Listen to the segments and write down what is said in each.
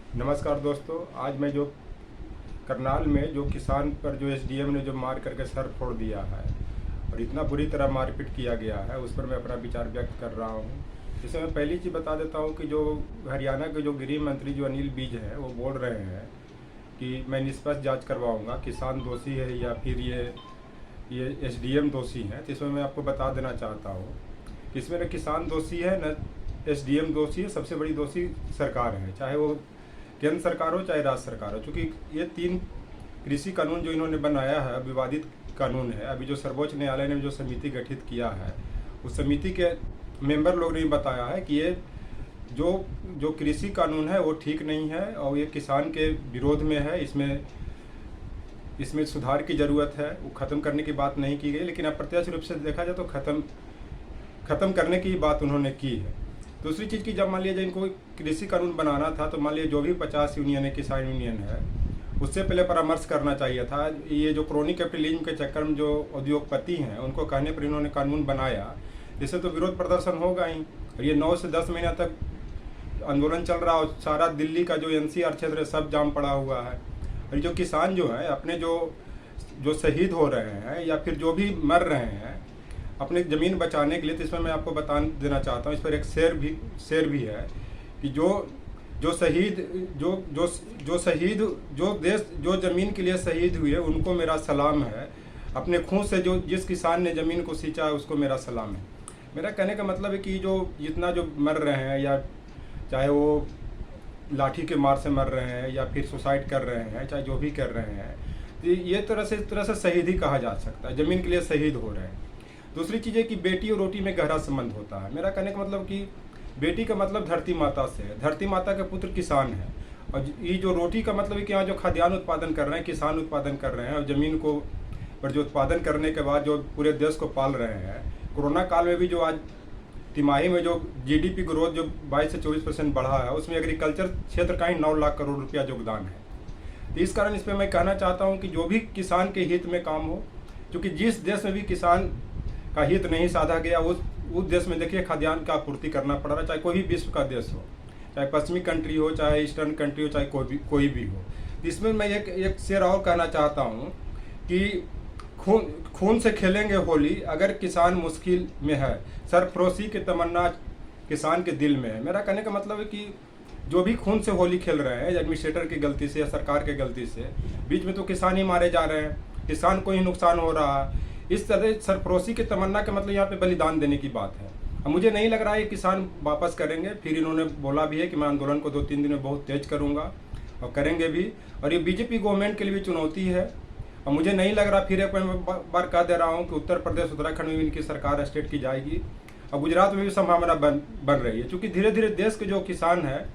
नमस्कार दोस्तों। आज मैं जो करनाल में जो किसान पर जो एसडीएम ने जो मार करके सर फोड़ दिया है और इतना बुरी तरह मारपीट किया गया है, उस पर मैं अपना विचार व्यक्त कर रहा हूँ। इसमें मैं पहली चीज़ बता देता हूँ कि जो हरियाणा के जो गृह मंत्री जो अनिल विज हैं, वो बोल रहे हैं कि मैं निष्पक्ष जांच करवाऊँगा, किसान दोषी है या फिर ये एसडीएम दोषी हैं। तो इसमें मैं आपको बता देना चाहता हूँ कि इसमें न किसान दोषी है न एसडीएम दोषी है। सबसे बड़ी दोषी सरकार है, चाहे वो केंद्र सरकार हो चाहे राज्य सरकार हो, क्योंकि ये 3 कृषि कानून जो इन्होंने बनाया है विवादित कानून है। अभी जो सर्वोच्च न्यायालय ने जो समिति गठित किया है, उस समिति के मेंबर लोग ने बताया है कि ये जो कृषि कानून है वो ठीक नहीं है और ये किसान के विरोध में है। इसमें सुधार की ज़रूरत है। वो ख़त्म करने की बात नहीं की गई, लेकिन अप्रत्यक्ष रूप से देखा जाए तो ख़त्म करने की बात उन्होंने की है। दूसरी चीज़ की, जब मान लिया जाए इनको कृषि कानून बनाना था तो मान लिया जो भी 50 यूनियन है, किसान यूनियन है, उससे पहले परामर्श करना चाहिए था। ये जो क्रोनी कैपिटलिज्म के चक्कर में जो उद्योगपति हैं, उनको कहने पर इन्होंने कानून बनाया, इससे तो विरोध प्रदर्शन होगा ही। और ये 9 से 10 महीना तक आंदोलन चल रहा और सारा दिल्ली का जो एनसीआर क्षेत्र है सब जाम पड़ा हुआ है। और जो किसान जो है अपने जो शहीद हो रहे हैं या फिर जो भी मर रहे हैं अपनी ज़मीन बचाने के लिए, तो इसमें मैं आपको बता देना चाहता हूँ, इस पर एक शेर भी है कि जो शहीद जो देश जो ज़मीन के लिए शहीद हुए उनको मेरा सलाम है। अपने खून से जिस किसान ने ज़मीन को सींचा है उसको मेरा सलाम है। मेरा कहने का मतलब है कि जितना जो मर रहे हैं, या चाहे वो लाठी के मार से मर रहे हैं या फिर सुसाइड कर रहे हैं, चाहे जो भी कर रहे हैं, तो ये तरह से शहीद ही कहा जा सकता है। ज़मीन के लिए शहीद हो रहे हैं। दूसरी चीज़ है कि बेटी और रोटी में गहरा संबंध होता है। मेरा कहने का मतलब कि बेटी का मतलब धरती माता से है, धरती माता के पुत्र किसान है। और ये जो रोटी का मतलब है कि यहाँ जो खाद्यान्न उत्पादन कर रहे हैं, किसान उत्पादन कर रहे हैं और ज़मीन को पर जो उत्पादन करने के बाद जो पूरे देश को पाल रहे हैं। कोरोना काल में भी जो आज तिमाही में जो जीडीपी ग्रोथ जो 22 से 24% बढ़ा है, उसमें एग्रीकल्चर क्षेत्र का ही 9 लाख करोड़ रुपया योगदान है। तो इस कारण इस पर मैं कहना चाहता हूँ कि जो भी किसान के हित में काम हो, क्योंकि जिस देश में भी किसान का हित नहीं साधा गया, उस देश में देखिए खाद्यान्न का आपूर्ति करना पड़ रहा है, चाहे कोई भी विश्व का देश हो, चाहे पश्चिमी कंट्री हो, चाहे ईस्टर्न कंट्री हो, चाहे कोई भी हो। इसमें मैं एक शेर और कहना चाहता हूँ कि खून से खेलेंगे होली अगर किसान मुश्किल में है, सरफरोशी की तमन्ना किसान के दिल में है। मेरा कहने का मतलब है कि जो भी खून से होली खेल रहे हैं, एडमिनिस्ट्रेटर की गलती से या सरकार की गलती से, बीच में तो किसान ही मारे जा रहे हैं, किसान को ही नुकसान हो रहा है। इस तरह सरफरोशी की तमन्ना का मतलब यहाँ पे बलिदान देने की बात है। अब मुझे नहीं लग रहा है किसान वापस करेंगे। फिर इन्होंने बोला भी है कि मैं आंदोलन को 2-3 दिन में बहुत तेज करूँगा और करेंगे भी। और ये बीजेपी गवर्नमेंट के लिए भी चुनौती है। और मुझे नहीं लग रहा, फिर एक बार कह दे रहा हूँ कि उत्तर प्रदेश उत्तराखंड में भी इनकी सरकार स्टेट की जाएगी और गुजरात में भी संभावना बन रही है। क्योंकि धीरे धीरे देश के जो किसान हैं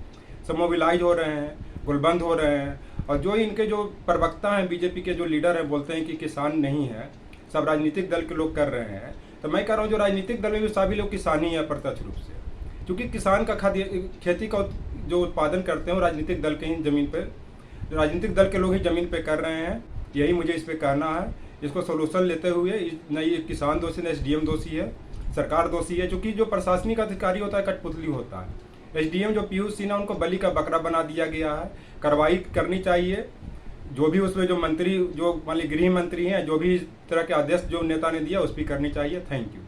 सब मोबिलाइज हो रहे हैं, गुलबंद हो रहे हैं। और जो इनके जो प्रवक्ता हैं, बीजेपी के जो लीडर हैं, बोलते हैं कि किसान नहीं है, सब राजनीतिक दल के लोग कर रहे हैं। तो मैं कह रहा हूँ जो राजनीतिक दल में भी सभी लोग किसान ही है प्रत्यक्ष रूप से, क्योंकि किसान का खेती का जो उत्पादन करते हैं वो राजनीतिक दल के ही ज़मीन पर, राजनीतिक दल के लोग ही ज़मीन पे कर रहे हैं। यही मुझे इस पर कहना है। इसको सोल्यूशन लेते हुए न ये किसान दोषी न एसडीएम दोषी है, सरकार दोषी है। क्योंकि जो प्रशासनिक अधिकारी होता है कठपुतली होता है। एसडीएम जो पीयूष सिन्हा, उनको बलि का बकरा बना दिया गया है। कार्रवाई करनी चाहिए। जो भी उसमें जो मंत्री, जो मान लीजिए गृह मंत्री हैं, जो भी इस तरह के आदेश जो नेता ने दिया उस पर करनी चाहिए। Thank you.